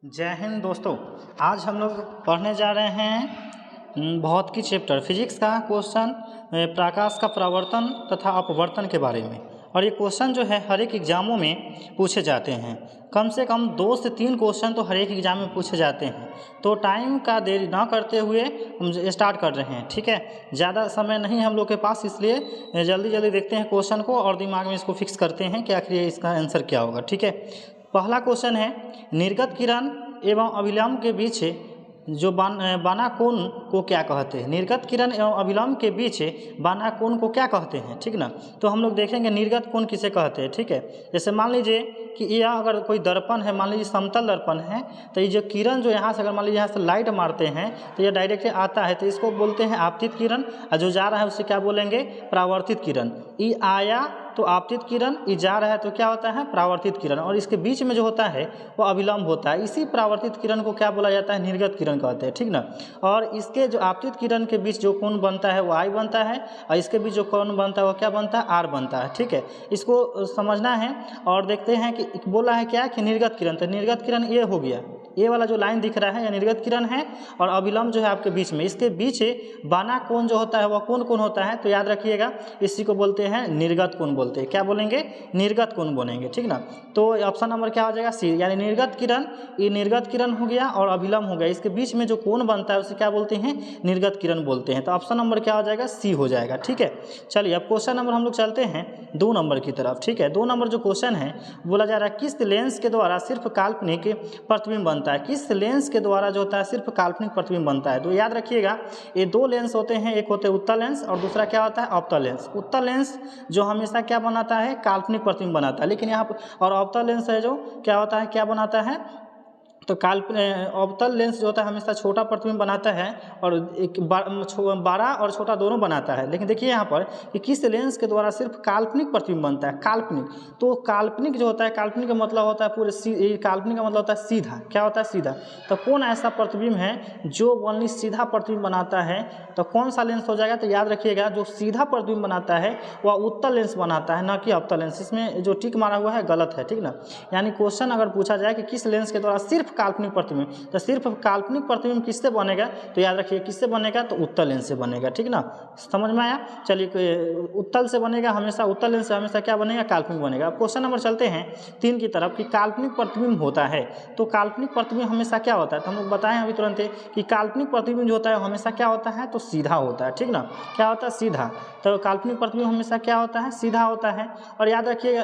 जय हिंद दोस्तों। आज हम लोग पढ़ने जा रहे हैं भौतिकी चैप्टर फिजिक्स का क्वेश्चन प्रकाश का परावर्तन तथा अपवर्तन के बारे में। और ये क्वेश्चन जो है हर एक एग्ज़ामों में पूछे जाते हैं। कम से कम 2 से 3 क्वेश्चन तो हर एक एग्ज़ाम में पूछे जाते हैं। तो टाइम का देरी ना करते हुए हम स्टार्ट कर रहे हैं। ठीक है, ज़्यादा समय नहीं है हम लोग के पास, इसलिए जल्दी जल्दी देखते हैं क्वेश्चन को और दिमाग में इसको फिक्स करते हैं कि आखिर इसका आंसर क्या होगा। ठीक है, पहला क्वेश्चन है निर्गत किरण एवं अभिलंब के बीच जो बना कोण को क्या कहते हैं। निर्गत किरण एवं अभिलंब के बीच बना कोण को क्या कहते हैं। ठीक ना, तो हम लोग देखेंगे निर्गत कोण किसे कहते हैं। ठीक है, जैसे मान लीजिए कि यह अगर कोई दर्पण है, मान लीजिए समतल दर्पण है, तो ये जो किरण जो यहाँ से अगर मान लीजिए यहाँ से लाइट मारते हैं तो ये डायरेक्ट आता है, तो इसको बोलते हैं आपतित किरण। और जो जा रहा है उसे क्या बोलेंगे, परावर्तित किरण। ये आया तो आपतित किरण, ये जा रहा है तो क्या होता है, परावर्तित किरण। और इसके बीच में जो होता है वो अभिलंब होता है। इसी परावर्तित किरण को क्या बोला जाता है, निर्गत किरण कहते हैं। ठीक ना, और इसके जो आपतित किरण के बीच जो कोण बनता है वो आई बनता है, और इसके बीच जो कोण बनता है वो क्या बनता है, आर बनता है। ठीक है, इसको समझना है। और देखते हैं कि बोला है क्या कि निर्गत किरण, तो निर्गत किरण ये हो गया, ये वाला जो लाइन दिख रहा है यह निर्गत किरण है। और अभिलंब जो है आपके बीच में, इसके बीच बाना कोण जो होता है वह कौन कोण होता है, तो याद रखिएगा इसी को बोलते हैं निर्गत कोण बोलते हैं। क्या बोलेंगे, निर्गत कोण बोलेंगे। ठीक ना, तो ऑप्शन नंबर क्या हो जाएगा, सी, यानी निर्गत किरण। ये निर्गत किरण हो गया और अभिलंब हो गया, इसके बीच में जो कोण बनता है उसे क्या बोलते हैं, निर्गत किरण बोलते हैं। तो ऑप्शन नंबर क्या हो जाएगा, सी हो जाएगा। ठीक है, चलिए अब क्वेश्चन नंबर हम लोग चलते हैं 2 नंबर की तरफ। ठीक है, 2 नंबर जो क्वेश्चन है बोला जा रहा है किस लेंस के द्वारा सिर्फ काल्पनिक प्रतिबिंब बनता है। किस लेंस के द्वारा जो होता है सिर्फ काल्पनिक प्रतिबिंब बनता है। तो याद रखिएगा ये 2 लेंस होते हैं, एक होते हैं उत्तल लेंस और दूसरा क्या होता है, अवतल लेंस। उत्तल लेंस जो हमेशा क्या बनाता है, काल्पनिक प्रतिबिंब बनाता है, लेकिन यहाँ पर और अवतल लेंस है जो क्या होता है, क्या बनाता है, तो अवतल लेंस जो होता है हमेशा छोटा प्रतिबिंब बनाता है और एक बड़ा और छोटा दोनों बनाता है। लेकिन देखिए यहाँ पर कि किस लेंस के द्वारा सिर्फ काल्पनिक प्रतिबिंब बनता है। काल्पनिक, तो काल्पनिक जो होता है, काल्पनिक का मतलब होता है पूरे काल्पनिक का मतलब होता है सीधा। क्या होता है, सीधा। तो कौन ऐसा प्रतिबिंब है जो ओनली सीधा प्रतिबिंब बनाता है, तो कौन सा लेंस हो जाएगा, तो याद रखिएगा जो सीधा प्रतिबिंब बनाता है वह उत्तल लेंस बनाता है, न कि अवतल लेंस। इसमें जो टिक मारा हुआ है गलत है। ठीक ना, यानी क्वेश्चन अगर पूछा जाए कि किस लेंस के द्वारा सिर्फ काल्पनिक प्रतिबिंब, तो सिर्फ काल्पनिक प्रतिबिंब किससे बनेगा, तो याद रखिए किससे बनेगा, तो उत्तल लेंस से बनेगा। ठीक ना, समझ में आया। चलिए उत्तल से बनेगा हमेशा, उत्तल लेंस से हमेशा क्या बनेगा, काल्पनिक बनेगा। अब क्वेश्चन नंबर चलते हैं 3 की तरफ कि काल्पनिक प्रतिबिंब होता है, तो काल्पनिक प्रतिबिंब हमेशा क्या होता है, तो हम लोग बताएं अभी तुरंत कि काल्पनिक प्रतिबिंब जो होता है हमेशा क्या होता है, तो सीधा होता है। ठीक ना, क्या होता है, सीधा। तो काल्पनिक प्रतिबिंब हमेशा क्या होता है, सीधा होता है। और याद रखिएगा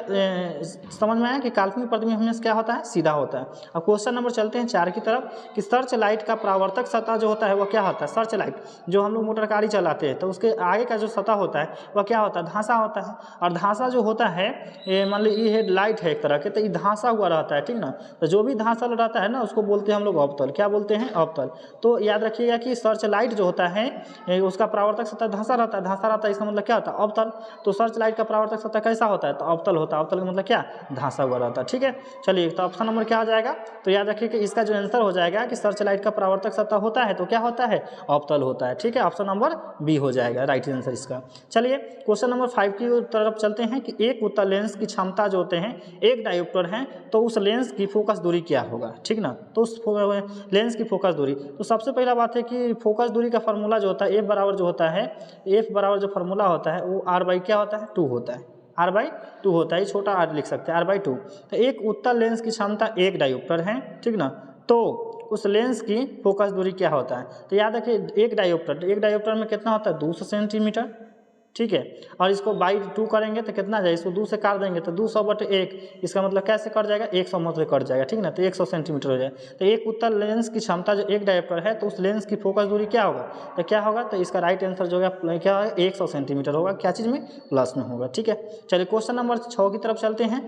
समझ में आया कि काल्पनिक प्रतिबिंब हमेशा क्या होता है, सीधा होता है। अब क्वेश्चन नंबर चलते हैं 4 की तरफ कि सर्च लाइट का परावर्तक सतह जो होता है वह क्या होता है। सर्च लाइट जो हम लोग मोटर गाड़ी चलाते हैं तो उसके आगे का जो सतह होता है वह क्या होता है, धांसा होता है। और धांसा जो होता है मान लीजिए ये लाइट है एक तरह के, तो ये धांसा हुआ रहता है। ठीक ना, तो जो भी धांसा रहता है ना उसको बोलते हैं हम लोग अवतल। क्या बोलते हैं, अवतल। तो याद रखिएगा कि सर्च लाइट जो होता है उसका परावर्तक सतह धांसा रहता है, धांसा रहता है, इसका मतलब क्या होता है, अवतल। तो सर्च लाइट का परावर्तक सतह कैसा होता है, तो अवतल होता है। अवतल का मतलब क्या, धांसा हुआ रहता है। ठीक है, चलिए तो ऑप्शन नंबर क्या हो जाएगा, तो याद रखिए कि इसका जो आंसर हो जाएगा कि सर्च लाइट का परावर्तक सतह होता है तो क्या होता है, अवतल होता है। ठीक है, ऑप्शन नंबर बी हो जाएगा राइट आंसर इसका। चलिए क्वेश्चन नंबर 5 की तरफ चलते हैं कि एक उत्तल लेंस की क्षमता जो होते हैं, एक डायोप्टर है, तो उस लेंस की फोकस दूरी क्या होगा। ठीक ना, तो उस लेंस की फोकस दूरी, तो सबसे पहला बात है कि फोकस दूरी का फार्मूला जो होता है एफ बराबर जो होता है, एफ बराबर जो फार्मूला होता है वो आर बाई क्या होता है, 2 होता है। आर बाई 2 होता है, छोटा आर लिख सकते हैं, आर बाई 2। तो एक उत्तल लेंस की क्षमता एक डायोप्टर है। ठीक ना, तो उस लेंस की फोकस दूरी क्या होता है, तो याद रखिए एक डायोप्टर में कितना होता है, 200 सेंटीमीटर। ठीक है, और इसको बाई 2 करेंगे तो कितना जाए, इसको 2 से काट देंगे तो 200/1, इसका मतलब कैसे कट जाएगा, 100 मतलब कट जाएगा। ठीक ना, तो 100 सेंटीमीटर हो जाए। तो एक उत्तल लेंस की क्षमता जो एक डायोप्टर है तो उस लेंस की फोकस दूरी क्या होगा, तो क्या होगा, तो इसका राइट आंसर जो है क्या होगा, 100 सेंटीमीटर होगा। क्या चीज़ में, प्लस में होगा। ठीक है, चलिए क्वेश्चन नंबर 6 की तरफ चलते हैं।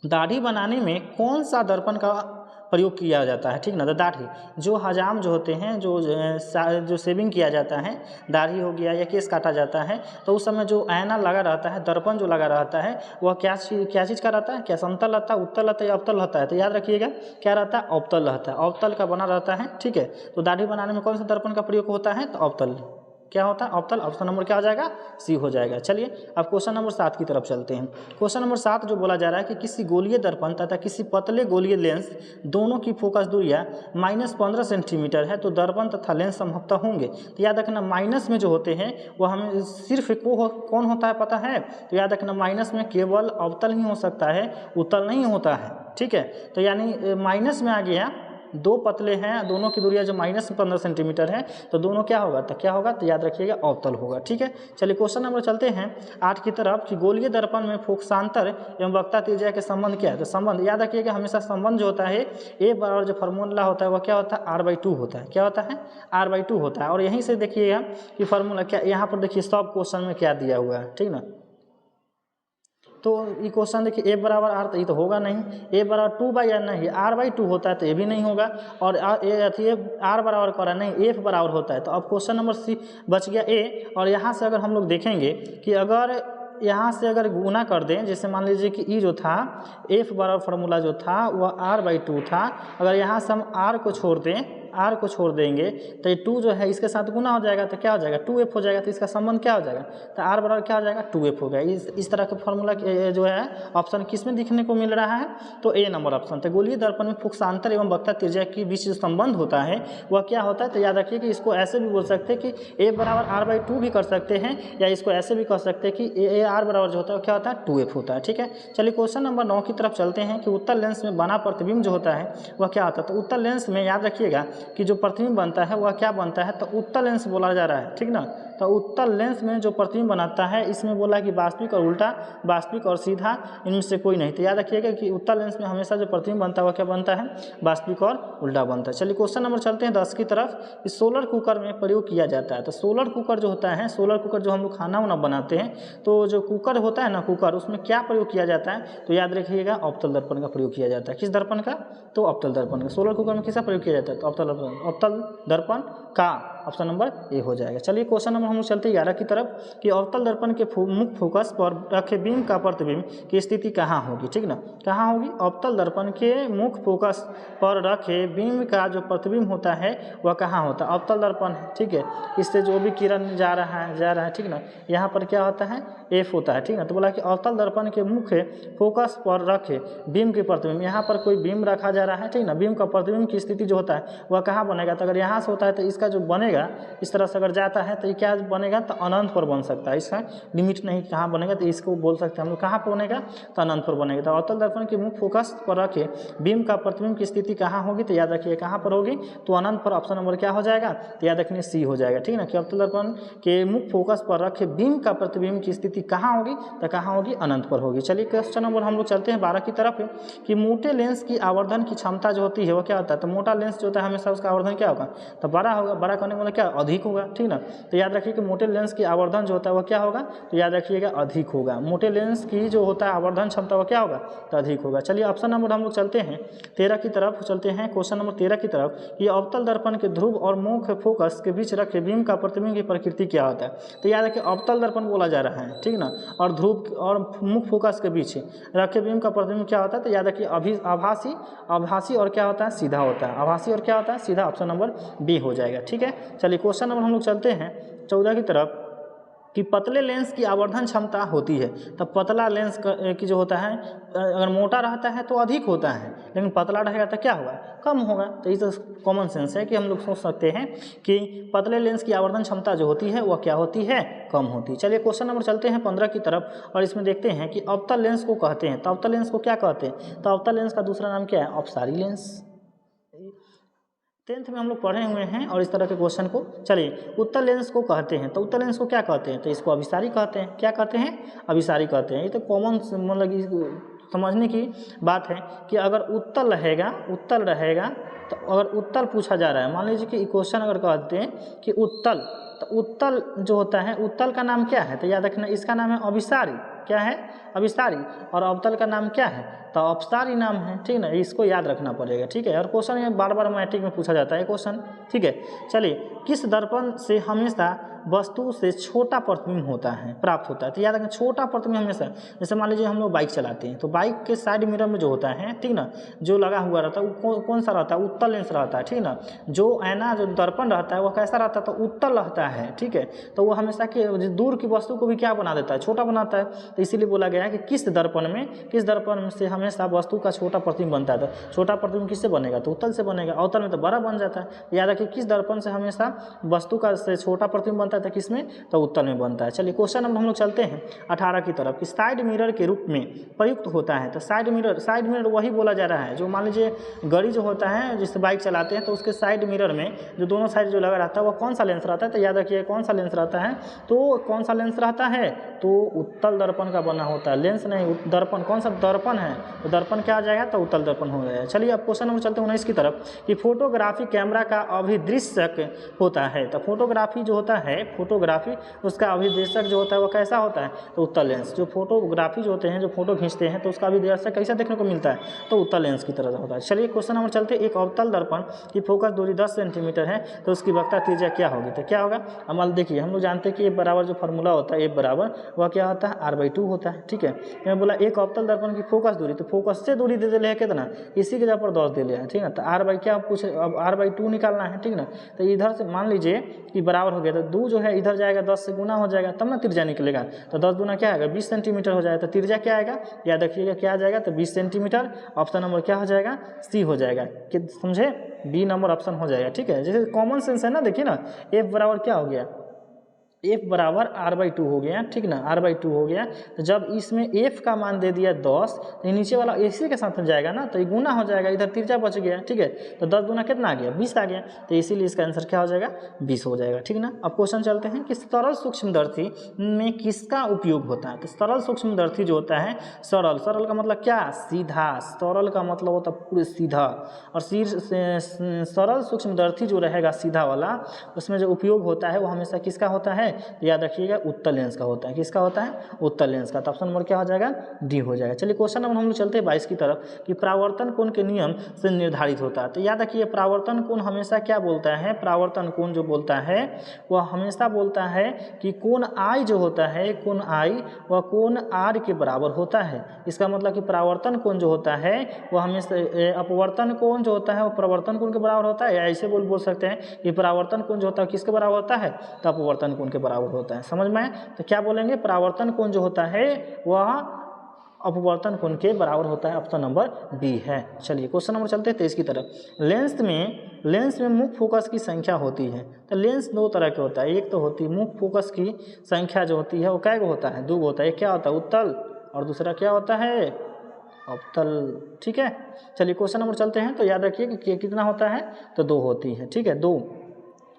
दाढ़ी बनाने में कौन सा दर्पण का प्रयोग किया जाता है। ठीक ना, तो दाढ़ी जो हजाम जो होते हैं, जो शेविंग किया जाता है, दाढ़ी हो गया या केस काटा जाता है, तो उस समय जो आईना लगा रहता है, दर्पण जो लगा रहता है वह क्या चीज़ का रहता है, क्या समतल रहता है, उत्तल रहता है या अवतल रहता है, तो याद रखिएगा क्या रहता है, अवतल रहता है, अवतल का बना रहता है। ठीक है, तो दाढ़ी बनाने में कौन सा दर्पण का प्रयोग होता है, तो अवतल। क्या होता है अवतल। ऑप्शन नंबर क्या हो जाएगा सी हो जाएगा। चलिए अब क्वेश्चन नंबर 7 की तरफ चलते हैं। क्वेश्चन नंबर 7 जो बोला जा रहा है कि किसी गोलीय दर्पण तथा किसी पतले गोलीय लेंस दोनों की फोकस दूरियाँ -15 सेंटीमीटर है तो दर्पण तथा लेंस संभवतः होंगे। तो याद रखना माइनस में जो होते हैं वो हमें सिर्फ कौन होता है पता है। तो याद रखना माइनस में केवल अवतल ही हो सकता है, उत्तल नहीं होता है। ठीक है, तो यानी माइनस में आ गया, दो पतले हैं, दोनों की दूरियां जो -15 सेंटीमीटर है तो दोनों क्या होगा, तो क्या होगा, तो याद रखिएगा अवतल होगा। ठीक है, चलिए क्वेश्चन नंबर चलते हैं 8 की तरफ कि गोलीय दर्पण में फोकसांतर एवं वक्ता त्रिज्या के संबंध क्या है। तो संबंध याद रखिएगा हमेशा संबंध जो होता है ए बराबर जो फार्मूला होता है वह क्या होता है r/2 होता है। क्या होता है r/2 होता है। और यहीं से देखिएगा कि फार्मूला क्या, यहाँ पर देखिए सब क्वेश्चन में क्या दिया हुआ है। ठीक ना, तो ये क्वेश्चन देखिए ए बराबर आर, तो ये तो होगा नहीं। ए बराबर 2/r नहीं, r/2 होता है तो ये भी नहीं होगा। और आर बराबर कर रहा नहीं, एफ बराबर होता है। तो अब क्वेश्चन नंबर सी बच गया ए। और यहाँ से अगर हम लोग देखेंगे कि अगर यहाँ से अगर गुना कर दें, जैसे मान लीजिए कि ई जो था एफ बराबर फार्मूला जो था वह r/2 था। अगर यहाँ से हम r को छोड़ दें, r को छोड़ देंगे तो ये 2 जो है इसके साथ गुना हो जाएगा तो क्या हो जाएगा 2f हो जाएगा। तो इसका संबंध क्या हो जाएगा, तो r बराबर क्या हो जाएगा 2f हो गया। इस तरह के फार्मूला जो है ऑप्शन किस में दिखने को मिल रहा है, तो ए नंबर ऑप्शन। तो गोलीय दर्पण में फोकसांतर एवं वक्ता त्रिज्या के बीच जो संबंध होता है वह क्या होता है। तो याद रखिए कि इसको ऐसे भी बोल सकते हैं कि ए बराबर r/2 भी कर सकते हैं, या इसको ऐसे भी कर सकते हैं कि ए आर बराबर जो होता है क्या होता है 2f होता है। ठीक है, चलिए क्वेश्चन नंबर 9 की तरफ चलते हैं कि उत्तल लेंस में बना प्रतिबिंब जो होता है वह क्या होता है। तो उत्तल लेंस में याद रखिएगा कि जो प्रतिबिंब बनता है वह क्या बनता है, तो उत्तल लेंस बोला जा रहा है। ठीक ना, तो उत्तल लेंस में जो प्रतिबिंब बनाता है इसमें बोला कि वास्तविक और उल्टा, वास्तविक और सीधा, इनमें से कोई नहीं। तो याद रखिएगा कि उत्तल लेंस में हमेशा जो प्रतिबिंब बनता है वह क्या बनता है, वास्तविक और उल्टा बनता है। चलिए क्वेश्चन नंबर चलते हैं 10 की तरफ। इस सोलर कुकर में प्रयोग किया जाता है। तो सोलर कुकर जो होता है, सोलर कुकर जो हम लोग खाना वाना बनाते हैं तो जो कुकर होता है ना, कुकर, उसमें क्या प्रयोग किया जाता है, तो याद रखिएगा अवतल दर्पण का प्रयोग किया जाता है। किस दर्पण का, तो अवतल दर्पण का। सोलर कुकर में किसका प्रयोग किया जाता है, तो अवतल दर्पण का। ऑप्शन नंबर ए हो जाएगा। चलिए क्वेश्चन नंबर हम लोग चलते हैं 11 की तरफ कि अवतल दर्पण के मुख्य फोकस पर रखे बीम का प्रतिबिंब की स्थिति कहाँ होगी। ठीक ना, कहाँ होगी, अवतल दर्पण के मुख्य फोकस पर रखे बीम का जो प्रतिबिंब होता है वह कहाँ होता है, अवतल दर्पण। ठीक है, इससे जो भी किरण जा रहा है, ठीक ना, यहाँ पर क्या होता है एफ होता है। ठीक ना, तो बोला कि अवतल दर्पण के मुख्य फोकस पर रखे बीम के प्रतिबिंब, यहाँ पर कोई बीम रखा जा रहा है। ठीक ना, बीम का प्रतिबिंब की स्थिति जो होता है वह कहाँ बनेगा, तो अगर यहाँ से होता है तो इसका जो बनेगा इस तरह से अगर जाता है तो ये क्या बनेगा, तो अनंत पर बन सकता है। इसका लिमिट नहीं कहाँ बनेगा, तो इसको बोल सकते हैं हम लोग कहाँ पर बनेगा, तो अनंत पर बनेगा। तो अवतल दर्पण के मुख्य फोकस पर रखे बीम का प्रतिबिंब की स्थिति कहाँ होगी, तो याद रखिए कहाँ पर होगी, तो अनंत पर। ऑप्शन नंबर क्या हो जाएगा, तो याद रखिए सी हो जाएगा। ठीक ना, कि अवतल दर्पण के मुख्य फोकस पर रखे बीम का प्रतिबिंब की स्थिति कहाँ होगी, तो कहाँ होगी, अनंत पर होगी। चलिए क्वेश्चन नंबर हम लोग चलते हैं 12 की तरफ कि मोटे लेंस की आवर्धन की क्षमता जो होती है वो क्या होता है। तो मोटा लेंस जो होता है हमेशा उसका आवर्धन क्या होगा, तो बड़ा होगा। बड़ा करने वाला क्या, अधिक होगा। ठीक ना, तो याद रखिए कि मोटे लेंस की आवर्धन जो होता है वह क्या होगा, तो याद रखिएगा अधिक होगा। मोटे लेंस की जो होता है आवर्धन क्षमता वह क्या होगा, तो अधिक होगा। चलिए ऑप्शन नंबर हम लोग चलते हैं 13 की तरफ चलते हैं। क्वेश्चन नंबर 13 की तरफ कि अवतल दर्पण के ध्रुव और मुख्य फोकस के बीच रखे बीम का प्रतिबिंब की प्रकृति क्या होता है। तो याद रखिए अवतल दर्पण बोला जा रहा है। ठीक ना, और ध्रुव और मुख्य फोकस के बीच रखे बीम का प्रतिबिंब क्या होता है, तो याद रखिए आभासी और क्या होता है, सीधा होता है। आभासी और क्या होता है, सीधा। ऑप्शन नंबर बी हो जाएगा। ठीक है, चलिए क्वेश्चन नंबर हम लोग चलते हैं 14 की तरफ कि पतले लेंस की आवर्धन क्षमता होती है। तो पतला लेंस की जो होता है अगर मोटा रहता है तो अधिक होता है, लेकिन पतला रहेगा तो क्या होगा, कम होगा। तो ये तो कॉमन सेंस है कि हम लोग सोच सकते हैं कि पतले लेंस की आवर्धन क्षमता जो होती है वह क्या होती है, कम होती है। चलिए क्वेश्चन नंबर चलते हैं 15 की तरफ और इसमें देखते हैं कि अवतल लेंस को कहते हैं। तो अवतल लेंस को क्या कहते हैं, तो अवतल लेंस का दूसरा नाम क्या है, अपसारी लेंस। 10th में हम लोग पढ़े हुए हैं और इस तरह के क्वेश्चन को। चलिए उत्तल लेंस को कहते हैं, तो उत्तल लेंस को क्या कहते हैं, तो इसको अभिसारी कहते हैं। क्या कहते हैं, अभिसारी कहते हैं। ये तो कॉमन मतलब समझने की बात है कि अगर उत्तल रहेगा तो अगर उत्तल पूछा जा रहा है, मान लीजिए कि क्वेश्चन अगर कहते हैं कि उत्तल, तो उत्तल जो होता है उत्तल का नाम क्या है, तो याद रखना इसका नाम है अभिसारी। क्या है, अभिसारी। और अवतल का नाम क्या है, तो अपसार इनाम है, ठीक ना, इसको याद रखना पड़ेगा, ठीक है। और क्वेश्चन ये बार बार मैट्रिक में पूछा जाता है क्वेश्चन, ठीक है। चलिए, किस दर्पण से हमेशा वस्तु से छोटा प्रतिबिंब होता है, प्राप्त होता है? तो याद रखें, छोटा प्रतिबिंब हमेशा, जैसे मान लीजिए हम लोग बाइक चलाते हैं तो बाइक के साइड मिरर में जो होता है, ठीक ना, जो लगा हुआ रहता है वो कौन सा रहता है? उत्तल लेंस रहता है, ठीक ना। जो ऐना जो दर्पण रहता है वो कैसा रहता है? तो उत्तल रहता है, ठीक है। तो वो हमेशा कि दूर की वस्तु को भी क्या बना देता है? छोटा बनाता है। तो इसीलिए बोला गया है कि किस दर्पण से हमेशा वस्तु का छोटा प्रतिबिंब बनता है। तो छोटा प्रतिबिंब किससे बनेगा? तो उत्तल से बनेगा। अवतल में तो बड़ा बन जाता है। याद रखिए, किस दर्पण से हमेशा वस्तु का से छोटा प्रतिबिंब बनता है? तो किस में? तो उत्तल में बनता है। चलिए, क्वेश्चन नंबर हम लोग चलते हैं 18 की तरफ कि साइड मिरर के रूप में प्रयुक्त होता है। तो साइड मिरर वही बोला जा रहा है जो मान लीजिए गाड़ी जो होता है, जिससे बाइक चलाते हैं तो उसके साइड मिरर में जो दोनों साइड जो लगा रहता है वो कौन सा लेंस रहता है? तो याद रखिए, कौन सा लेंस रहता है? तो कौन सा लेंस रहता है? तो उत्तल दर्पण का बना होता है, लेंस नहीं, दर्पण। कौन सा दर्पण है? तो दर्पण क्या आ जाएगा? तो उत्तल दर्पण हो जाएगा। चलिए, अब क्वेश्चन नंबर चलते हैं 19 की तरफ कि फोटोग्राफी कैमरा का अभिदृश्यक होता है। तो फोटोग्राफी जो होता है, फोटोग्राफी उसका अभिदर्शक जो होता है वो कैसा होता है? तो उत्तल लेंस। जो फोटोग्राफी जो होते हैं, जो फोटो खींचते हैं, तो उसका अभिदर्शक कैसा देखने को मिलता है? तो उत्तल लेंस की तरह होता है। चलिए, क्वेश्चन नंबर चलते हैं, एक अवतल दर्पण की फोकस दूरी 10 सेंटीमीटर है तो उसकी वक्रता त्रिज्या क्या होगी? तो क्या होगा? अब देखिए, हम लोग जानते हैं कि एफ बराबर जो फार्मूला होता है, एफ बराबर वह क्या होता है? r/2 होता है, ठीक है। मैं बोला एक अवतल दर्पण की फोकस दूरी, तो फोकस से दूरी दे दिले है कितना? इसी के जगह पर 10 दे लिया है, ठीक है। तो r/, क्या पूछे? अब r/2 निकालना है, ठीक ना। तो इधर से मान लीजिए कि बराबर हो गया, तो 2 जो है इधर जाएगा, 10 से गुना हो जाएगा तब ना त्रिज्या निकलेगा। तो 10 गुना क्या आएगा? 20 सेंटीमीटर हो जाएगा। तो त्रिज्या क्या आएगा? याद रखिएगा, क्या आ जाएगा? तो 20 सेंटीमीटर। ऑप्शन नंबर क्या हो जाएगा? सी हो जाएगा। कि समझे? बी नंबर ऑप्शन हो जाएगा, ठीक है। जैसे कॉमन सेंस है ना, देखिए ना, एफ बराबर क्या हो गया? एफ बराबर r/2 हो गया, ठीक ना, r/2 हो गया। तो जब इसमें एफ का मान दे दिया 10, तो ये नीचे वाला इसी के साथ जाएगा ना, तो ये गुना हो जाएगा, इधर त्रिज्या बच गया, ठीक है। तो 10 गुना कितना आ गया? 20 आ गया। तो इसीलिए इसका आंसर क्या हो जाएगा? 20 हो जाएगा, ठीक ना। अब क्वेश्चन चलते हैं कि सरल सूक्ष्मदर्शी में किसका उपयोग होता है? तो सरल सूक्ष्मदर्शी जो होता है, सरल का मतलब क्या? सीधा। सरल का मतलब होता है पूरे सीधा। और सरल सूक्ष्मदर्शी जो रहेगा सीधा वाला, उसमें जो उपयोग होता है वो हमेशा किसका होता है? याद रखिएगा, उत्तल लेंस का होता है। किसका होता है? उत्तल लेंस का। तो ऑप्शन नंबर क्या हो जाएगा? डी हो जाएगा। चलिए, क्वेश्चन नंबर हम लोग चलते हैं 22 की तरफ कि प्रावर्तन कोण के नियम से निर्धारित होता है। तो याद रखिए, प्रावर्तन कोण हमेशा क्या बोलता है? प्रावर्तन कोण जो बोलता है वह हमेशा बोलता है कि कोण आई जो होता है, कोण आई वह कोण आर के बराबर होता है। इसका मतलब कि प्रावर्तन कोण जो होता है वह हमेशा, अपवर्तन कोण जो होता है वो प्रवर्तन कोण के बराबर होता है, या ऐसे बोल सकते हैं कि प्रावर्तन कोण जो होता है किसके बराबर होता है? तो अपवर्तन कोण के बराबर होता है। समझ में? तो क्या बोलेंगे? प्रावर्तन कोण जो होता है वह अपवर्तन कोण के बराबर होता है। ऑप्शन नंबर बी है। चलिए, क्वेश्चन नंबर चलते हैं 23 की तरफ। लेंस में मुख्य फोकस की संख्या होती है। तो लेंस दो तरह के होता है। एक तो होती है मुख्य फोकस की संख्या जो होती है वो क्या होता है? 2 होता है। एक क्या होता है? उत्तल, और दूसरा क्या होता है? अवतल, ठीक है। चलिए, क्वेश्चन नंबर चलते हैं। तो याद रखिए कि कितना होता है? तो 2 होती है, ठीक है, 2।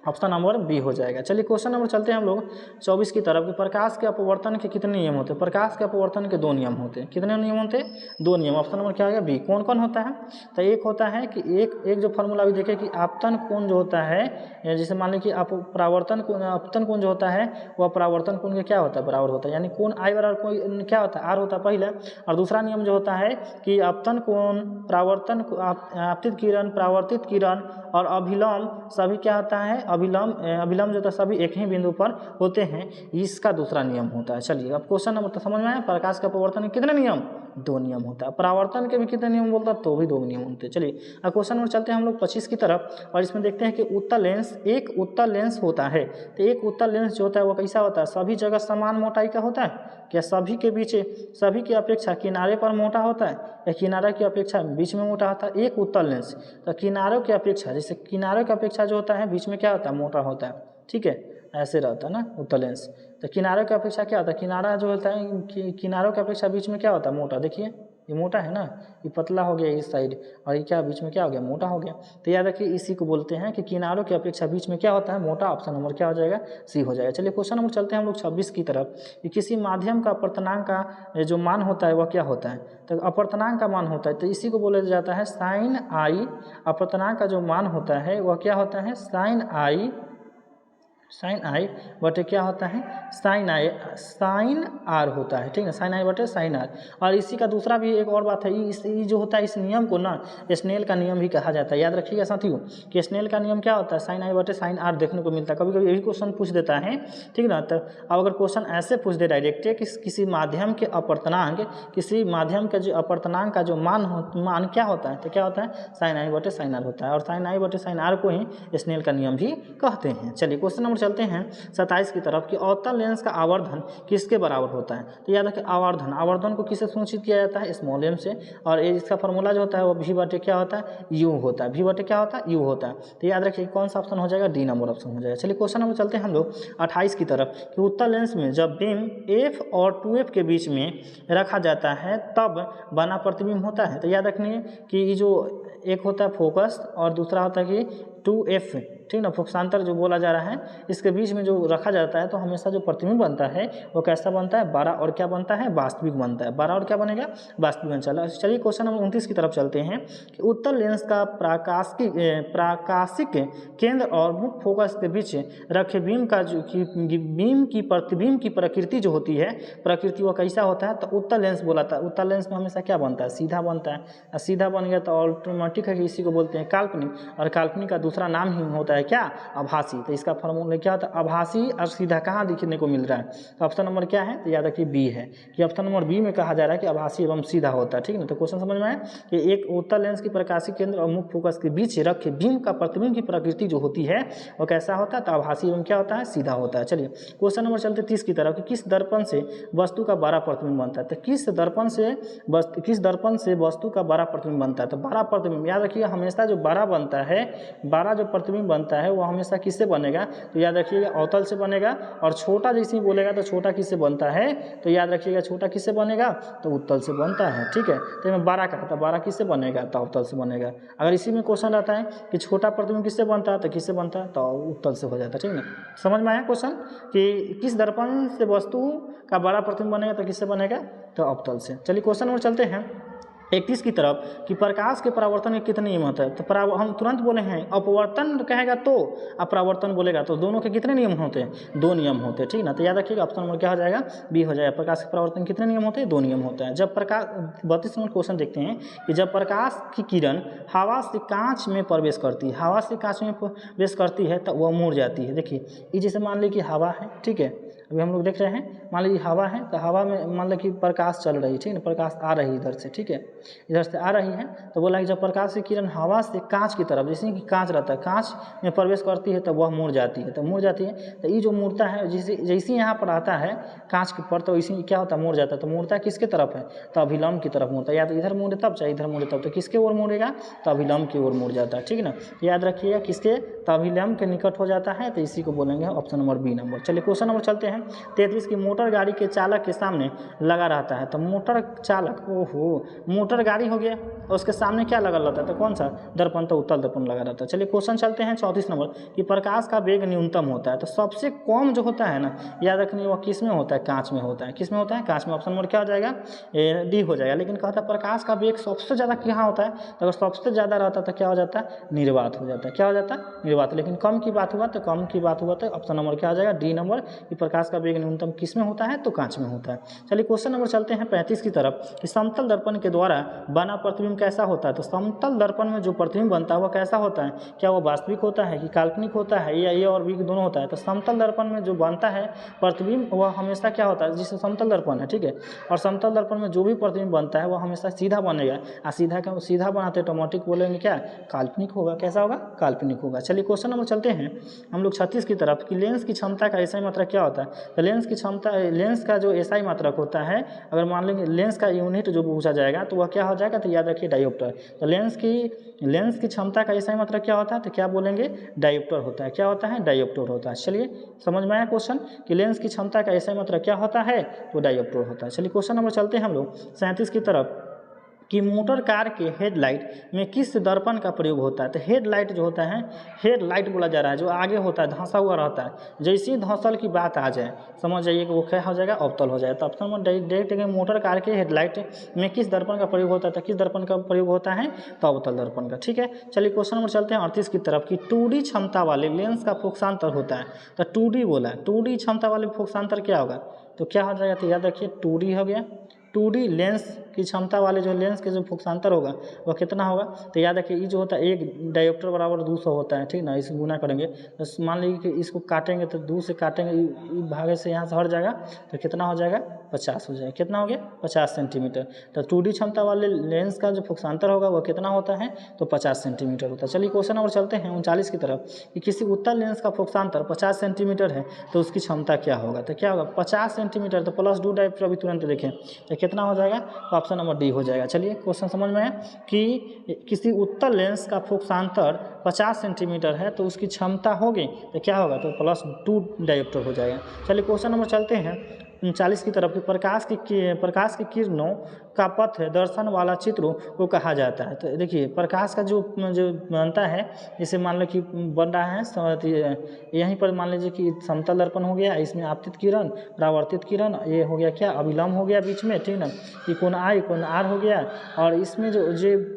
ऑप्शन नंबर बी हो जाएगा। चलिए, क्वेश्चन नंबर चलते हैं हम लोग 24 की तरफ कि प्रकाश के अपवर्तन के कितने नियम होते हैं? प्रकाश के अपवर्तन के 2 नियम होते हैं। कितने नियम होते हैं? 2 नियम। ऑप्शन नंबर क्या आ गया? बी। कौन कौन होता है? तो एक होता है कि एक जो फार्मूला भी देखें कि आपतन कोण जो होता है, जैसे मान लीजिए कि अपतन कोण जो होता है वह परावर्तन कोण के क्या होता है? बराबर होता है। यानी कोण आई बराबर कोई क्या होता है? आर होता है पहला। और दूसरा नियम जो होता है कि अपतन कोण, परावर्तन, आपतित किरण, परावर्तित किरण और अभिलंब सभी क्या होता है? अभिलंब जो होता है सभी एक ही बिंदु पर होते हैं। इसका दूसरा नियम होता है। चलिए, अब क्वेश्चन नंबर तो समझ में आया। प्रकाश का अपवर्तन के कितने नियम? 2 नियम होता है। परावर्तन के भी कितने नियम बोलता है? तो भी 2 नियम होते हैं। चलिए, अब क्वेश्चन नंबर चलते हैं हम लोग 25 की तरफ, और इसमें देखते हैं कि एक उत्तल लेंस होता है। तो एक उत्तल लेंस जो होता है वो कैसा होता है? सभी जगह समान मोटाई का होता है क्या? सभी की अपेक्षा किनारे पर मोटा होता है, या किनारे की अपेक्षा बीच में मोटा होता है? एक उत्तल लेंस तो किनारों की अपेक्षा, जैसे किनारों की अपेक्षा जो होता है बीच में क्या होता है? मोटा होता है, ठीक है, ऐसे रहता है ना उत्तल लेंस। तो किनारों की अपेक्षा क्या होता है? किनारा जो होता है किनारों की अपेक्षा बीच में क्या होता है? मोटा। देखिए, ये मोटा है ना, ये पतला हो गया इस साइड, और ये क्या बीच में क्या हो गया? मोटा हो गया। तो याद रखिए, इसी को बोलते हैं कि किनारों की अपेक्षा बीच में क्या होता है? मोटा। ऑप्शन नंबर क्या हो जाएगा? सी हो जाएगा। चलिए, क्वेश्चन नंबर चलते हैं हम लोग 26 की तरफ कि किसी माध्यम का अपर्तनांक का जो मान होता है वह क्या होता है? तो अपर्तनांक का मान होता है, तो इसी को बोला जाता है साइन आई। अपर्तनांक का जो मान होता है वह क्या होता है? साइन आई साइन आई बटे क्या होता है, साइन आई, साइन आर होता है, ठीक है, साइन आई बटे साइन आर। और इसी का दूसरा भी एक और बात है, ये जो होता है इस नियम को ना स्नेल का नियम भी कहा जाता है। याद रखिएगा साथियों कि स्नेल का नियम क्या होता है, साइन आई बटे साइन आर देखने को मिलता है। कभी कभी यही क्वेश्चन पूछ देता है, ठीक ना। तो अब अगर क्वेश्चन ऐसे पूछ दे डायरेक्ट कि किसी माध्यम के अपवर्तनांक, किसी माध्यम के जो अपवर्तनांक का जो मान क्या होता है, तो क्या होता है, साइन आई बटे साइन आर होता है। और साइन आई बटे साइन आर को ही स्नेल का नियम भी कहते हैं। चलिए क्वेश्चन नंबर चलते हैं 27 की तरफ कि अवतल लेंस का आवर्धन किसके बराबर होता है। तो याद रखिए आवर्धन को किससे सुनिश्चित किया जाता है, स्मॉल एम से। और इसका फॉर्मूला जो होता है वो भी बटे क्या होता है, यू होता है, भी बटे क्या होता है, यू होता है। तो याद रखिए कौन सा ऑप्शन हो जाएगा, डी नंबर ऑप्शन हो जाएगा। चलिए क्वेश्चन नंबर चलते हैं हम लोग 28 की तरफ कि उत्तल लेंस में जब बीम एफ और 2F के बीच में रखा जाता है तब बना प्रतिबिंब होता है। तो याद रखिए कि ये जो एक होता है फोकस और दूसरा होता है कि 2F, ठीक ना, फोकसांतर जो बोला जा रहा है, इसके बीच में जो रखा जाता है तो हमेशा जो प्रतिबिंब बनता है वो कैसा बनता है, बड़ा और क्या बनता है, वास्तविक बनता है। बड़ा और क्या बनेगा, वास्तविक बन। चलिए क्वेश्चन नंबर 29 की तरफ चलते हैं कि उत्तल लेंस का प्रकाशिक केंद्र और मुख्य फोकस के बीच रखे बीम का जो बीम की प्रतिबिंब की प्रकृति जो होती है, प्रकृति वो कैसा होता है, तो उत्तल लेंस बोला था। उत्तल लेंस में हमेशा क्या बनता है, सीधा बनता है। सीधा बन गया तो ऑटोमेटिक है कि इसी को बोलते हैं काल्पनिक, और काल्पनिक का दूसरा नाम ही होता है क्या, आभासी। तो इसका फॉर्मूला क्या होता है, आभासी और सीधा कहाँ दिखने को मिल रहा है, तो ऑप्शन नंबर क्या है, तो याद रखिए बी है कि ऑप्शन नंबर बी में कहा जा रहा है कि आभासी एवं सीधा होता है, ठीक ना। तो क्वेश्चन समझ में आया कि एक उत्तल लेंस की प्रकाशिक केंद्र और मुख्य फोकस के बीच रखे बीम का प्रतिबिंब की प्रकृति जो होती है वो कैसा होता है, तो आभासी एवं क्या होता है, सीधा होता है। चलिए क्वेश्चन नंबर चलते 30 की तरफ कि किस दर्पण से वस्तु का 12 प्रतिबिंब बनता है। तो किस दर्पण से वस्तु का 12 प्रतिबिंब बनता है, तो 12 प्रतिबिंब याद रखिए हमेशा जो 12 बनता है, 12 जो प्रतिबिंब बनता है वो हमेशा किससे बनेगा, तो याद रखिएगा अवतल से बनेगा। और छोटा जैसे ही बोलेगा तो छोटा किससे बनता है, तो याद रखिएगा छोटा किससे बनेगा, तो उत्तल से बनता है, ठीक है। तो मैं 12 कहा था, 12 किससे बनेगा, तो अवतल से बनेगा। अगर इसी में क्वेश्चन रहता है कि छोटा प्रतिबिंब किससे बनता है, तो किससे बनता है, तो उत्तल से हो जाता है, ठीक ना। समझ में आया क्वेश्चन कि किस दर्पण से वस्तु का 12 प्रतिबिंब बनेगा, तो किससे बनेगा, तो अवतल से। चलिए क्वेश्चन नंबर चलते हैं 31 की तरफ कि प्रकाश के परावर्तन के कितने नियम होते हैं। तो हम तुरंत बोले हैं अपवर्तन कहेगा तो, और परावर्तन बोलेगा तो, दोनों के कितने नियम होते हैं, 2 नियम होते हैं, ठीक ना। तो याद रखिएगा ऑप्शन नंबर क्या हो जाएगा, बी हो जाएगा। प्रकाश के परावर्तन कितने नियम होते हैं, 2 नियम होते हैं। जब प्रकाश 32 नंबर क्वेश्चन देखते हैं कि जब प्रकाश की किरण हवा से कांच में प्रवेश करती है, हवा से कांच में प्रवेश करती है तो वह मुड़ जाती है। देखिए ये जैसे मान लीजिए कि हवा है, ठीक है, अभी हम लोग देख रहे हैं, मान लीजिए हवा है तो हवा में मान लो कि प्रकाश चल रही है, ठीक है ना, प्रकाश आ रही है इधर से, ठीक है, इधर से आ रही है। तो बोला कि जब प्रकाश की किरण हवा से कांच की तरफ, जैसे कि कांच रहता है, कांच में प्रवेश करती है तो वह मुड़ जाती है। तो मुड़ जाती है तो ये जो मुड़ता है, जैसे यहाँ पर आता है कांच के पर, तो इसी क्या होता है, मुड़ जाता है। तो मुड़ता किसके तरफ है, तो अभिलंब की तरफ मुड़ता है। या तो इधर मुड़े तब, चाहे इधर मुड़े तब, तो किसके ओर मुड़ेगा, तो अभिलंब की ओर मुड़ जाता है, ठीक है ना। याद रखिएगा किसके, तो अभिलंब के निकट हो जाता है, तो इसी को बोलेंगे ऑप्शन नंबर बी नंबर। चलिए क्वेश्चन नंबर चलते हैं 33 की मोटर गाड़ी के चालक के सामने लगा रहता है। तो मोटर चालक, ओहो, मोटर गाड़ी हो गया, उसके सामने क्या लगा रहता है, तो कौन सा दर्पण, तो उत्तल दर्पण लगा रहता है। चलिए क्वेश्चन चलते हैं 34 नंबर कि प्रकाश का वेग न्यूनतम होता है। तो सबसे कम जो होता है ना, याद रखनी वो किस में होता है, कांच में होता है। किस में होता है, कांच में। ऑप्शन नंबर क्या हो जाएगा, डी हो जाएगा। लेकिन कहता है प्रकाश का वेग सबसे ज़्यादा कहाँ होता है, तो अगर सबसे ज़्यादा रहता है तो क्या हो जाता है, निर्वात हो जाता है। क्या हो जाता है, निर्वात। लेकिन कम की बात हुआ तो कम की बात हुआ तो ऑप्शन नंबर क्या हो जाएगा, डी नंबर, कि प्रकाश का वेग न्यूनतम किस में होता है, तो कांच में होता है। चलिए क्वेश्चन नंबर चलते हैं 35 की तरफ कि समतल दर्पण के द्वारा बना प्रतिबिंब कैसा होता है। तो समतल दर्पण में जो प्रतिबिंब बनता है वह कैसा होता है, क्या वो वास्तविक होता है कि काल्पनिक होता है, या ये और भी दोनों होता है। तो समतल दर्पण में जो बनता है प्रतिबिंब वह हमेशा क्या होता है, जिससे समतल दर्पण है, ठीक है। और समतल दर्पण में जो भी प्रतिबिंब बनता है वह हमेशा सीधा बनेगा, और सीधा बनाते ऑटोमेटिक बोलेंगे क्या, काल्पनिक होगा। कैसा होगा, काल्पनिक होगा। चलिए क्वेश्चन नंबर चलते हैं हम लोग 36 की तरफ कि लेंस की क्षमता का एसआई मात्रक क्या होता है। तो लेंस की क्षमता, लेंस का जो एसआई मात्रक होता है, अगर मान लेंगे लेंस का यूनिट जो पूछा जाएगा तो वह क्या हो जाएगा, तो याद रखिए डायोप्टर। तो लेंस की क्षमता का एसआई मात्रक क्या होता है, तो क्या बोलेंगे, डायोप्टर होता है। क्या होता है, डायोप्टर होता है। चलिए समझ में आया क्वेश्चन कि लेंस की क्षमता का एसआई मात्रक क्या होता है, तो डायोप्टर होता है। चलिए क्वेश्चन नंबर चलते हैं हम लोग 37 की तरफ कि मोटर कार के हेडलाइट में किस दर्पण का प्रयोग होता है। तो हेडलाइट जो होता है, हेडलाइट बोला जा रहा है, जो आगे होता है धंसा हुआ रहता है। जैसे ही धंसल की बात आ जाए समझ जाइए कि वो क्या हो जाएगा, अवतल हो जाएगा। तो option number direct motor car के हेडलाइट में किस दर्पण का प्रयोग होता है, तो किस दर्पण का प्रयोग होता है, तो अवतल दर्पण का। ठीक है, चलिए क्वेश्चन नंबर चलते हैं 38 की तरफ कि 2D क्षमता वाले लेंस का फोकसांतर होता है। तो 2D बोला है, 2D क्षमता वाले फोकसांतर क्या होगा, तो क्या हो जाएगा, तो याद रखिए 2D हो गया। 2D लेंस की क्षमता वाले जो लेंस के जो फोकसांतर होगा वह कितना होगा, तो याद रखिए ये जो होता है एक डायोप्टर बराबर 200 होता है, ठीक ना। इसे गुना करेंगे तो मान लीजिए कि इसको काटेंगे तो 2 से काटेंगे, भागे से यहाँ से हट जाएगा तो कितना हो जाएगा, 50 हो जाएगा। कितना हो गया, 50 सेंटीमीटर। तो 2D क्षमता वाले लेंस का जो फोकसांतर होगा वह कितना होता है, तो 50 सेंटीमीटर होता है। चलिए क्वेश्चन नंबर चलते हैं 39 की तरफ कि किसी उत्तल लेंस का फोकसांतर 50 सेंटीमीटर है तो उसकी क्षमता क्या होगा। तो क्या होगा, 50 सेंटीमीटर, तो प्लस 2 डायोप्टर अभी तुरंत देखें तो कितना हो जाएगा, तो ऑप्शन नंबर डी हो जाएगा। चलिए क्वेश्चन समझ में है कि किसी उत्तल लेंस का फोकसांतर 50 सेंटीमीटर है तो उसकी क्षमता होगी, तो क्या होगा, तो प्लस 2 डायोप्टर हो जाएगा। चलिए क्वेश्चन नंबर चलते हैं 39 की तरफ कि प्रकाश की किरणों का पथ दर्शन वाला चित्र को कहा जाता है। तो देखिए प्रकाश का जो बनता है, जैसे मान लो कि बन रहा है यहीं पर मान लीजिए कि समतल दर्पण हो गया, इसमें आपतित किरण, परावर्तित किरण, ये हो गया क्या, अभिलंब हो गया बीच में, ठीक ना, कि कोण आई कोण आर हो गया। और इसमें जो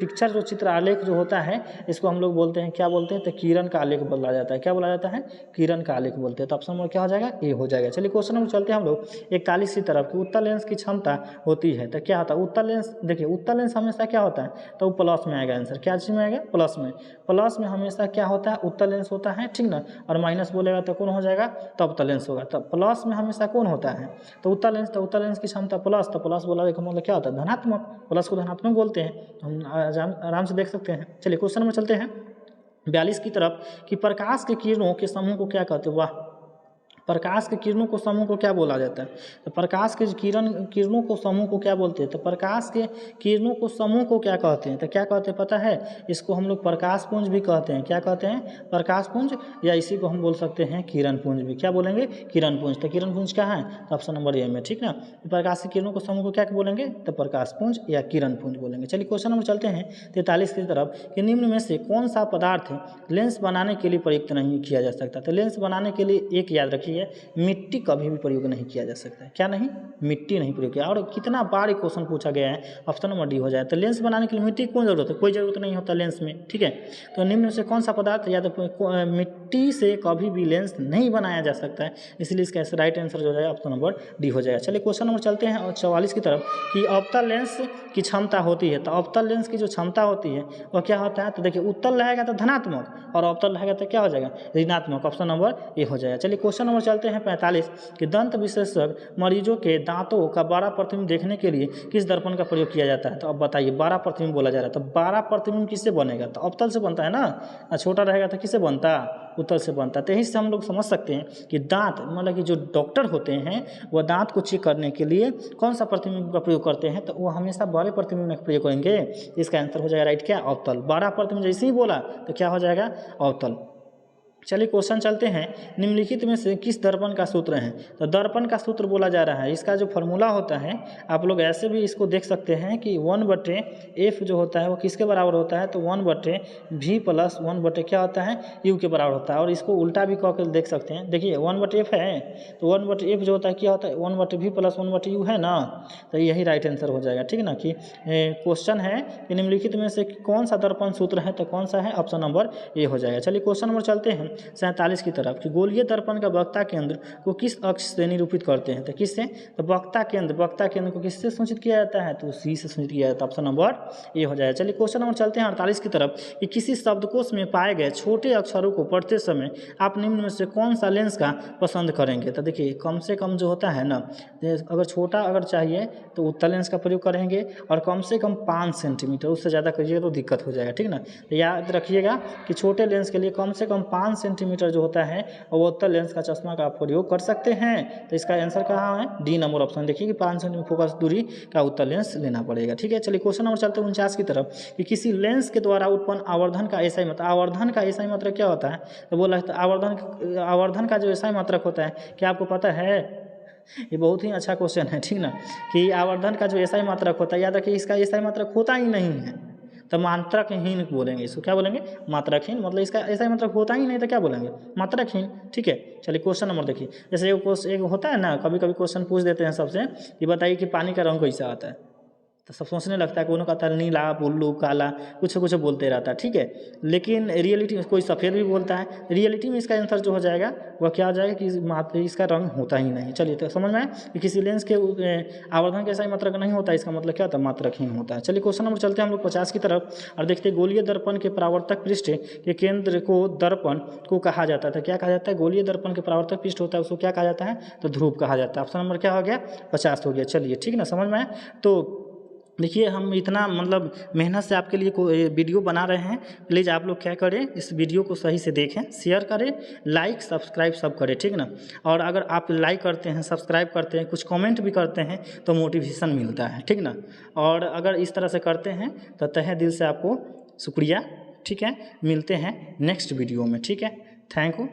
पिक्चर जो चित्र आलेख जो होता है इसको हम लोग बोलते हैं, क्या बोलते हैं, तो किरण का आलेख बोला जाता है। क्या बोला जाता है, किरण का आलेख बोलते हैं। तो ऑप्शन नंबर क्या हो जाएगा, ए हो जाएगा। चलिए क्वेश्चन नंबर चलते हैं हम लोग 41 की तरफ कि उत्तल लेंस की क्षमता होती है, तो क्या होता है उत्तल लेंस। देखिए उत्तल लेंस हमेशा क्या होता है, तो वो प्लस में आएगा आंसर। क्या चीज में आएगा, प्लस में। प्लस में हमेशा क्या होता है, उत्तल लेंस होता है, ठीक ना। और माइनस बोलेगा तो कौन हो जाएगा, तो अवतल लेंस होगा। तो प्लस में हमेशा कौन होता है, तो उत्तल लेंस। तो उत्तल लेंस की क्षमता प्लस, तो प्लस बोला देखो मतलब क्या होता है, धनात्मक। प्लस को धनात्मक बोलते हैं, तो हम आराम से देख सकते हैं। चलिए क्वेश्चन नंबर चलते हैं 42 की तरफ कि प्रकाश के किरणों के समूह को क्या कहते हैं। वाह, प्रकाश के किरणों को समूह को क्या बोला जाता है, तो प्रकाश के किरणों को समूह को क्या बोलते हैं, तो प्रकाश के किरणों को समूह को क्या कहते हैं, तो क्या कहते हैं पता है, इसको हम लोग प्रकाश पुंज भी कहते हैं। क्या कहते हैं, प्रकाश पुंज, या इसी को हम बोल सकते हैं किरण पुंज भी। क्या बोलेंगे, किरण पुंज। तो किरण पुंज क्या है, तो ऑप्शन नंबर ए में, ठीक ना। प्रकाश के किरणों को समूह को क्या बोलेंगे, तो प्रकाश पुंज या किरण पुंज बोलेंगे। चलिए क्वेश्चन नंबर चलते हैं 43 की तरफ कि निम्न में से कौन सा पदार्थ लेंस बनाने के लिए प्रयुक्त नहीं किया जा सकता। तो लेंस बनाने के लिए एक याद रखिए, मिट्टी कभी भी प्रयोग नहीं किया जा सकता है। क्या नहीं, मिट्टी नहीं प्रयोग किया। और कितना बार क्वेश्चन पूछा गया है, ऑप्शन नंबर डी हो जाए। तो लेंस बनाने के लिए मिट्टी की कौन जरूरत है, कोई जरूरत नहीं होता लेंस में, ठीक है। तो निम्न में से कौन सा पदार्थ या तो मिट्टी से कभी भी लेंस नहीं बनाया जा सकता है, इसलिए इसका राइट आंसर जो हो जाएगा ऑप्शन नंबर डी हो जाएगा। चलिए क्वेश्चन नंबर चलते हैं 44 की तरफ कि अवतल लेंस की क्षमता होती है। तो अवतल लेंस की जो क्षमता होती है वह क्या होता है, तो देखिए उत्तल रहेगा तो धनात्मक और अवतल रहेगा तो क्या हो जाएगा, ऋणात्मक। ऑप्शन नंबर ए हो जाएगा। चलिए क्वेश्चन नंबर चलते हैं 45 कि दंत विशेषज्ञ मरीजों के दांतों का 12 प्रतिबिंब देखने के लिए किस दर्पण का प्रयोग किया जाता है। तो अब बताइए 12 प्रतिबिंब बोला जा रहा है, तो 12 प्रतिबिंब किससे बनेगा, तो अवतल से बनता है ना, छोटा रहेगा तो किससे बनता, उत्तल से बनता है। तो यही से हम लोग समझ सकते हैं कि दांत मतलब कि जो डॉक्टर होते हैं वह दांत को चेक करने के लिए कौन सा प्रतिबिंब का प्रयोग करते हैं, तो वो हमेशा 12 प्रतिबिंब का प्रयोग करेंगे। इसका आंसर हो जाएगा राइट क्या, अवतल। 12 प्रतिबिंब जैसे ही बोला तो क्या हो जाएगा, अवतल। चलिए क्वेश्चन चलते हैं निम्नलिखित में से किस दर्पण का सूत्र है। तो दर्पण का सूत्र बोला जा रहा है, इसका जो फॉर्मूला होता है आप लोग ऐसे भी इसको देख सकते हैं कि 1/f जो होता है वो किसके बराबर होता है, तो 1/v प्लस 1/ क्या होता है, u के बराबर होता है। और इसको उल्टा भी कह कर देख सकते हैं, देखिए 1/f है तो 1/f जो होता है क्या होता है, 1/v प्लस 1/u है ना। तो यही राइट आंसर हो जाएगा, ठीक ना। कि क्वेश्चन है कि निम्नलिखित में से कौन सा दर्पण सूत्र है, तो कौन सा है, ऑप्शन नंबर ए हो जाएगा। चलिए क्वेश्चन नंबर चलते हैं 47 की तरफ कि गोलीय दर्पण का वक्ता केंद्र को किस अक्ष से निरूपित करते हैं, तो किससे, तो वक्ता केंद्र को किससे सूचित किया जाता है, तो सी से सूचित किया जाता है। ऑप्शन नंबर ए हो जाएगा। चलिए क्वेश्चन नंबर चलते हैं 48 की तरफ कि किसी शब्दकोश में पाए गए छोटे अक्षरों को पढ़ते समय आप निम्न में से कौन सा लेंस का पसंद करेंगे। तो देखिए कम से कम जो होता है ना, अगर छोटा अगर चाहिए तो उत्तल लेंस का प्रयोग करेंगे, और कम से कम 5 सेंटीमीटर, उससे ज़्यादा करिएगा तो दिक्कत हो जाएगा, ठीक ना। तो याद रखिएगा कि छोटे लेंस के लिए कम से कम 5 सेंटीमीटर जो होता है वो उत्तल लेंस का चश्मा का आप प्रयोग कर सकते हैं। तो इसका आंसर कहाँ है, डी नंबर ऑप्शन। देखिए कि 5 सेंटीमीटर फोकस दूरी का उत्तल लेंस लेना पड़ेगा, ठीक है। चलिए क्वेश्चन नंबर चलते हैं 49 की तरफ कि किसी लेंस के द्वारा उत्पन्न आवर्धन का एसआई मात्रक, आवर्धन का एसआई मात्रक क्या होता है, तो बोला आवर्धन का जो एसआई मात्रक होता है क्या आपको पता है, ये बहुत ही अच्छा क्वेश्चन है, ठीक ना, कि आवर्धन का जो एसआई मात्रक होता है, याद रखिए इसका एसआई मात्रक होता ही नहीं है, तो मात्रकहीन बोलेंगे इसको, क्या बोलेंगे, मात्रकहीन, मतलब इसका एसआई मात्रक होता ही नहीं तो क्या बोलेंगे, मात्रकहीन। ठीक है, चलिए क्वेश्चन नंबर देखिए। जैसे एक होता है ना, कभी कभी क्वेश्चन पूछ देते हैं सबसे कि बताइए कि पानी का रंग कैसा आता है, तो सब सोचने लगता है, कोनो कहता है नीला, ब्लू, काला, कुछ कुछ बोलते रहता है, ठीक है, लेकिन रियलिटी में कोई सफ़ेद भी बोलता है, रियलिटी में इसका आंसर जो हो जाएगा वह क्या हो जाएगा कि इसका रंग होता ही नहीं। चलिए, तो समझ में आए कि किसी लेंस के आवर्धन के ऐसा मात्रक नहीं होता, इसका मतलब क्या होता है, मात्रकहीन होता है। चलिए क्वेश्चन नंबर चलते हैं हम लोग 50 की तरफ और देखते हैं, गोलीय दर्पण के परावर्तक पृष्ठ के केंद्र को दर्पण को कहा जाता था, क्या कहा जाता है, गोलीय दर्पण के परावर्तक पृष्ठ होता है उसको क्या कहा जाता है, तो ध्रुव कहा जाता है। ऑप्शन नंबर क्या हो गया, 50 हो गया। चलिए ठीक ना, समझ में आए। तो देखिए, हम इतना मतलब मेहनत से आपके लिए कोई वीडियो बना रहे हैं, प्लीज़ आप लोग क्या करें, इस वीडियो को सही से देखें, शेयर करें, लाइक सब्सक्राइब सब करें, ठीक ना। और अगर आप लाइक करते हैं, सब्सक्राइब करते हैं, कुछ कमेंट भी करते हैं तो मोटिवेशन मिलता है, ठीक ना। और अगर इस तरह से करते हैं तो तहे दिल से आपको शुक्रिया, ठीक है। मिलते हैं नेक्स्ट वीडियो में, ठीक है। Thank you.